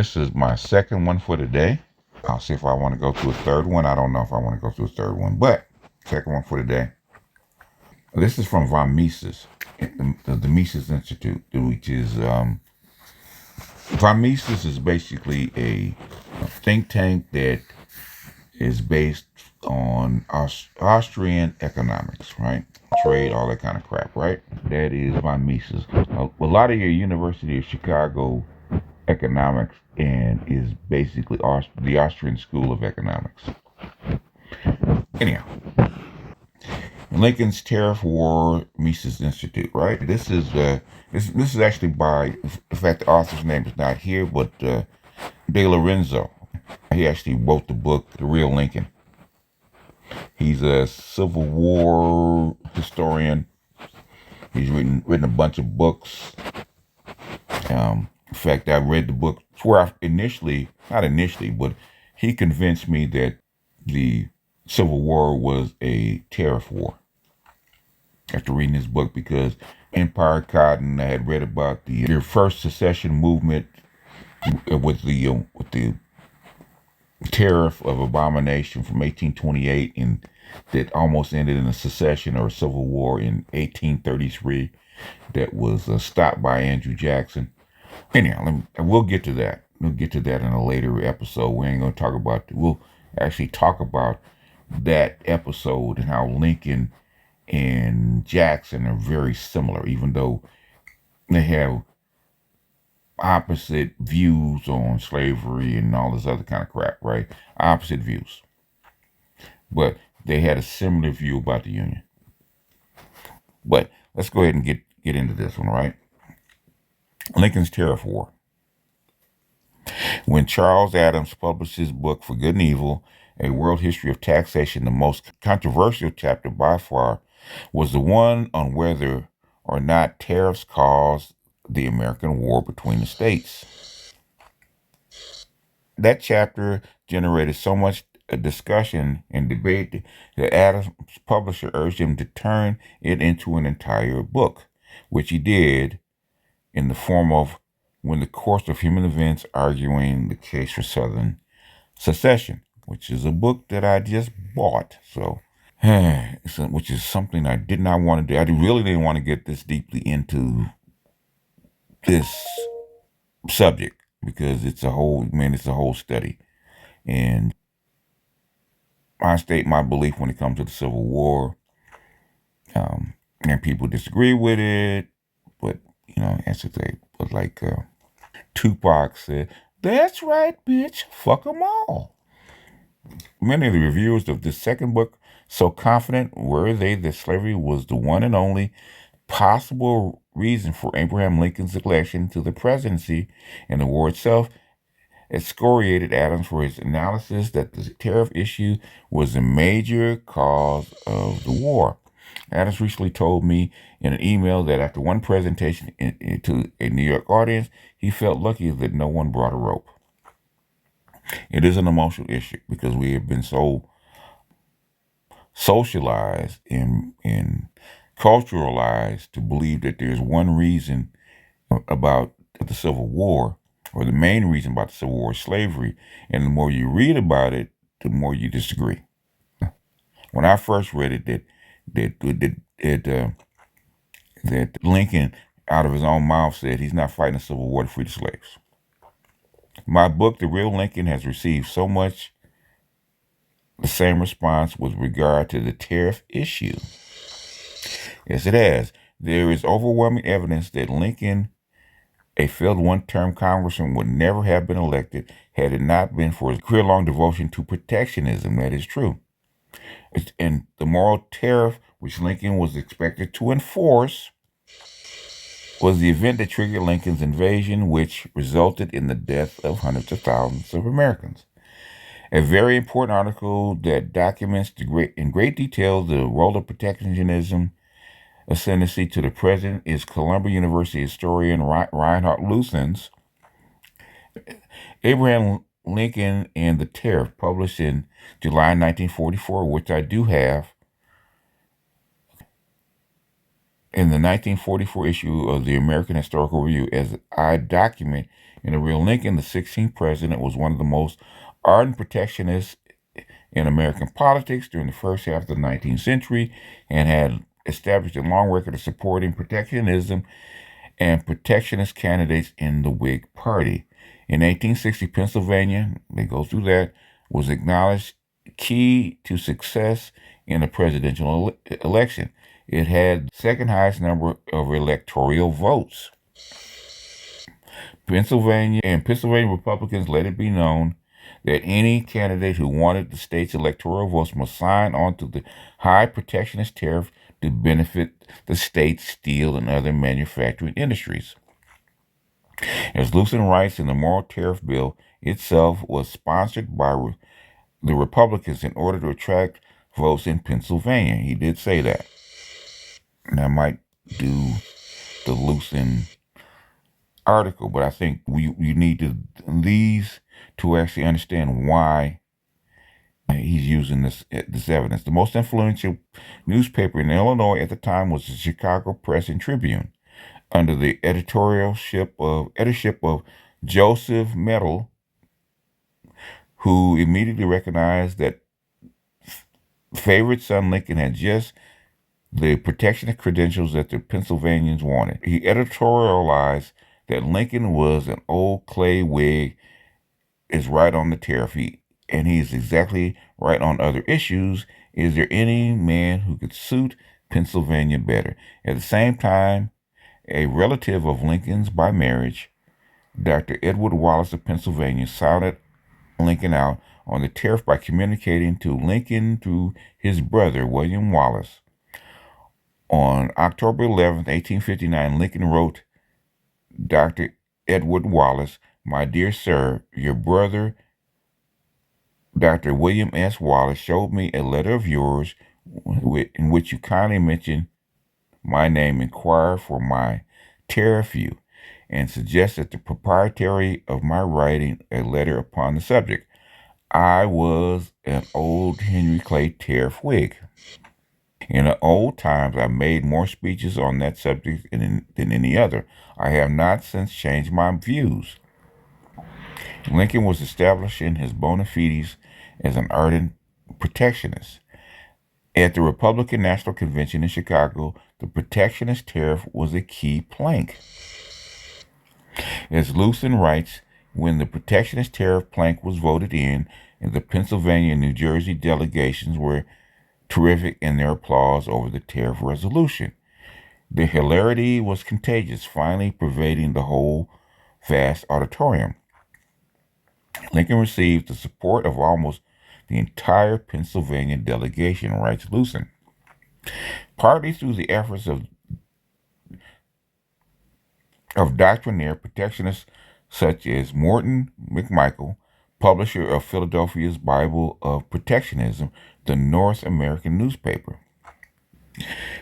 this is my second one for today. I'll see if I want to go to a third one. I don't know if I want to go to a third one, but second one for today. This is from von Mises, the Mises Institute, which is von Mises is basically a think tank that is based on Austrian economics, right? Trade, all that kind of crap, right? That is von Mises. A lot of your University of Chicago economics and is basically the Austrian School of Economics. Anyhow, Lincoln's Tariff War, Mises Institute, right? This is actually by, in fact, the author's name is not here, but De Lorenzo. He actually wrote the book, The Real Lincoln. He's a Civil War historian. He's written a bunch of books. In fact, I read the book where not initially, but he convinced me that the Civil War was a tariff war after reading his book, because Empire Cotton, I had read about the first secession movement with the tariff of abomination from 1828, and that almost ended in a secession or a civil war in 1833 that was stopped by Andrew Jackson. Anyhow, we'll get to that. We'll get to that in a later episode. We ain't going to talk about it. We'll actually talk about that episode and how Lincoln and Jackson are very similar, even though they have opposite views on slavery and all this other kind of crap, right? Opposite views. But they had a similar view about the Union. But let's go ahead and get into this one, right? Lincoln's Tariff War. When Charles Adams published his book, For Good and Evil, A World History of Taxation, the most controversial chapter by far was the one on whether or not tariffs caused the American War between the states. That chapter generated so much discussion and debate that Adams' publisher urged him to turn it into an entire book, which he did in the form of When the Course of Human Events Arguing the Case for Southern Secession, which is a book that I just bought. So, which is something I did not want to do. I really didn't want to get this deeply into this subject because it's a whole study. And I state my belief when it comes to the Civil War. And people disagree with it, but as if they, but like Tupac said, "That's right, bitch, fuck them all." Many of the reviewers of this second book, so confident were they that slavery was the one and only possible reason for Abraham Lincoln's election to the presidency, and the war itself excoriated Adams for his analysis that the tariff issue was a major cause of the war. Adams recently told me in an email that after one presentation to a New York audience, he felt lucky that no one brought a rope. It is an emotional issue because we have been so socialized and culturalized to believe that there's one reason about the Civil War, or the main reason about the Civil War is slavery. And the more you read about it, the more you disagree. When I first read it, that Lincoln, out of his own mouth, said he's not fighting a civil war to free the slaves. My book, The Real Lincoln, has received so much the same response with regard to the tariff issue. Yes, it has. There is overwhelming evidence that Lincoln, a failed one-term congressman, would never have been elected had it not been for his career-long devotion to protectionism. That is true. And the moral tariff, which Lincoln was expected to enforce, was the event that triggered Lincoln's invasion, which resulted in the death of hundreds of thousands of Americans. A very important article that documents in great detail the role of protectionism ascendancy to the present is Columbia University historian Reinhard Lucen's Abraham Lincoln and the Tariff, published in July 1944, which I do have. in the 1944 issue of the American Historical Review, as I document in The Real Lincoln, the 16th president was one of the most ardent protectionists in American politics during the first half of the 19th century and had established a long record of supporting protectionism and protectionist candidates in the Whig Party. In 1860, Pennsylvania, they go through that, was acknowledged key to success in a presidential election. It had the second highest number of electoral votes. Pennsylvania Republicans let it be known that any candidate who wanted the state's electoral votes must sign on to the high protectionist tariff to benefit the state's steel and other manufacturing industries. As Lucen writes in the Moral Tariff Bill itself was sponsored by the Republicans in order to attract votes in Pennsylvania. He did say that. And I might do the Lucen article, but I think you need these to actually understand why he's using this evidence. The most influential newspaper in Illinois at the time was the Chicago Press and Tribune, under the editorship of Joseph Medill, who immediately recognized that favorite son Lincoln had just the protectionist credentials that the Pennsylvanians wanted. He editorialized that Lincoln was an old clay Whig, is right on the tariff, and he's exactly right on other issues. Is there any man who could suit Pennsylvania better? At the same time, a relative of Lincoln's by marriage, Dr. Edward Wallace of Pennsylvania, sounded Lincoln out on the tariff by communicating to Lincoln through his brother, William Wallace. On October 11, 1859, Lincoln wrote Dr. Edward Wallace, "My dear sir, your brother, Dr. William S. Wallace, showed me a letter of yours in which you kindly mentioned my name, inquire for my tariff view, and suggested the propriety of my writing a letter upon the subject. I was an old Henry Clay tariff Whig. In the old times, I made more speeches on that subject than any other. I have not since changed my views." Lincoln was establishing his bona fides as an ardent protectionist. At the Republican National Convention in Chicago, the protectionist tariff was a key plank. As Lucen writes, when the protectionist tariff plank was voted in, and the Pennsylvania and New Jersey delegations were terrific in their applause over the tariff resolution. The hilarity was contagious, finally pervading the whole vast auditorium. Lincoln received the support of almost the entire Pennsylvania delegation, writes Lucen, partly through the efforts of doctrinaire protectionists such as Morton McMichael, publisher of Philadelphia's Bible of Protectionism, the North American newspaper.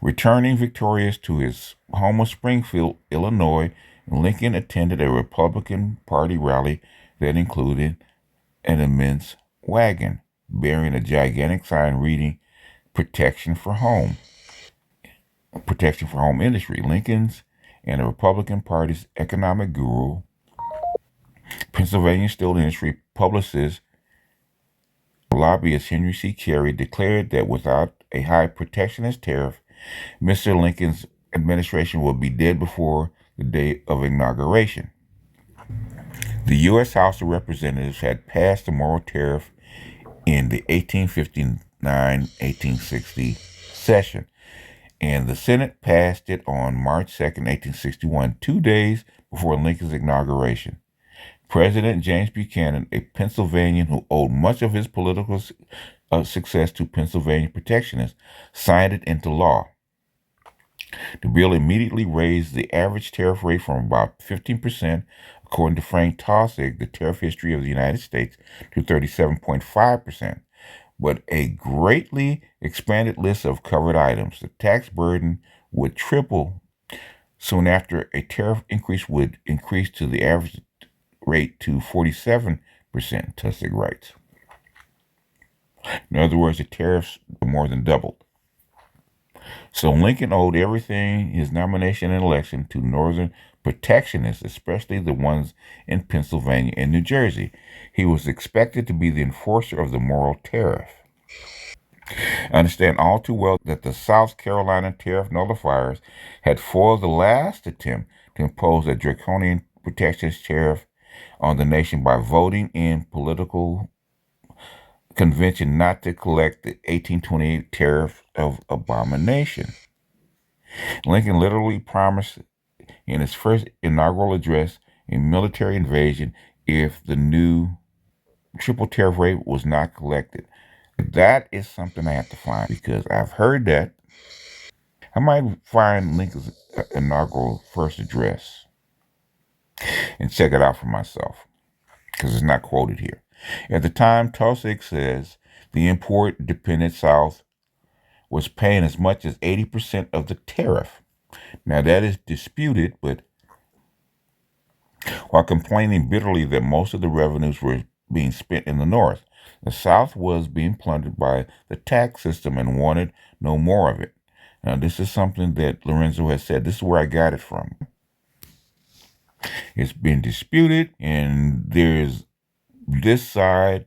Returning victorious to his home of Springfield, Illinois, Lincoln attended a Republican Party rally that included an immense wagon bearing a gigantic sign reading Protection for Home Industry. Lincoln's and the Republican Party's economic guru, Pennsylvania steel industry publicist, lobbyist Henry C. Carey declared that without a high protectionist tariff, Mr. Lincoln's administration would be dead before the day of inauguration. The U.S. House of Representatives had passed the moral tariff in the 1859-1860 session, and the Senate passed it on March 2nd, 1861, 2 days before Lincoln's inauguration. President James Buchanan, a Pennsylvanian who owed much of his political success to Pennsylvania protectionists, signed it into law. The bill immediately raised the average tariff rate from about 15%, according to Frank Taussig, the tariff history of the United States, to 37.5%. But a greatly expanded list of covered items. The tax burden would triple soon after. A tariff increase would increase to the average rate to 47%, Taussig writes. In other words, the tariffs more than doubled. So Lincoln owed everything, his nomination and election, to Northern protectionists, especially the ones in Pennsylvania and New Jersey. He was expected to be the enforcer of the moral tariff. I understand all too well that the South Carolina tariff nullifiers had foiled the last attempt to impose a draconian protectionist tariff on the nation by voting in political convention not to collect the 1828 tariff of abomination. Lincoln literally promised in his first inaugural address a military invasion if the new triple tariff rate was not collected. That is something I have to find because I've heard that. I might find Lincoln's inaugural first address and check it out for myself because it's not quoted here. At the time, Tosick says the import dependent South was paying as much as 80% of the tariff. Now, that is disputed, but while complaining bitterly that most of the revenues were being spent in the North, the South was being plundered by the tax system and wanted no more of it. Now, this is something that Lorenzo has said. This is where I got it from. It's been disputed, and there's this side,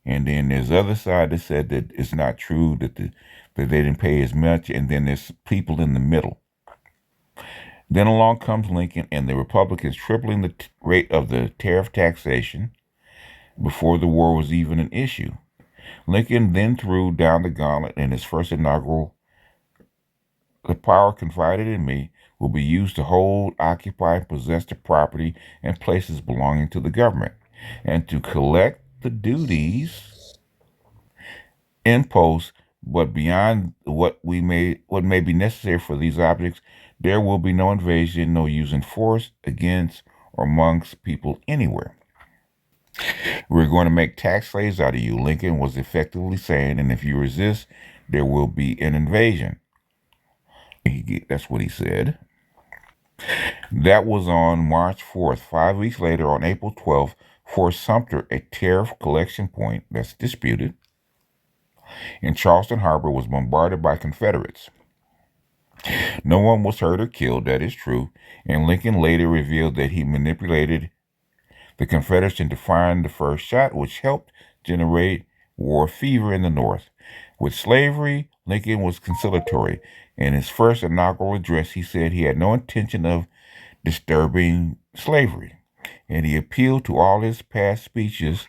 and then there's other side that said that it's not true, that that they didn't pay as much, and then there's people in the middle. Then along comes Lincoln and the Republicans tripling the rate of the tariff taxation before the war was even an issue. Lincoln then threw down the gauntlet in his first inaugural. The power confided in me will be used to hold, occupy, and possess the property and places belonging to the government, and to collect the duties imposed, but beyond what may be necessary for these objects, there will be no invasion, no using force against or amongst people anywhere. We're going to make tax slaves out of you, Lincoln was effectively saying, and if you resist, there will be an invasion. That's what he said. That was on March 4th. 5 weeks later, on April 12th, Fort Sumter, a tariff collection point that's disputed, in Charleston Harbor was bombarded by Confederates. No one was hurt or killed, that is true, and Lincoln later revealed that he manipulated the Confederates into firing the first shot, which helped generate war fever in the North. With slavery, Lincoln was conciliatory. In his first inaugural address, he said he had no intention of disturbing slavery, and he appealed to all his past speeches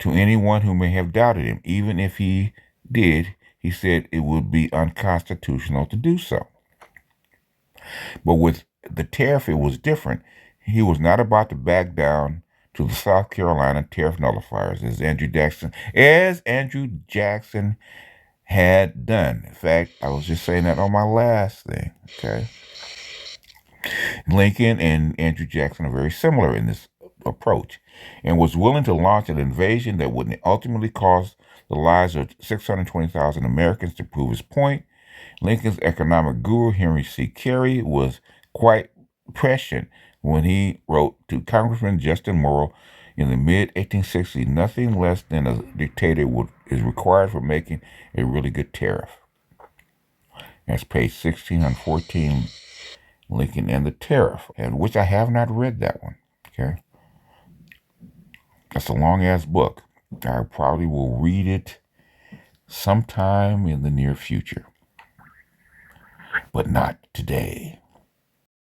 to anyone who may have doubted him. Even if he did, he said it would be unconstitutional to do so. But with the tariff, it was different. He was not about to back down to the South Carolina tariff nullifiers, as Andrew Jackson had done. In fact, I was just saying that on my last thing. Okay, Lincoln and Andrew Jackson are very similar in this approach, and was willing to launch an invasion that would ultimately cost the lives of 620,000 Americans to prove his point. Lincoln's economic guru, Henry C. Carey, was quite prescient when he wrote to Congressman Justin Morrill in the mid-1860s, nothing less than a dictator is required for making a really good tariff. That's page 1614, Lincoln and the Tariff, and which I have not read that one. Okay, that's a long-ass book. I probably will read it sometime in the near future, but not today.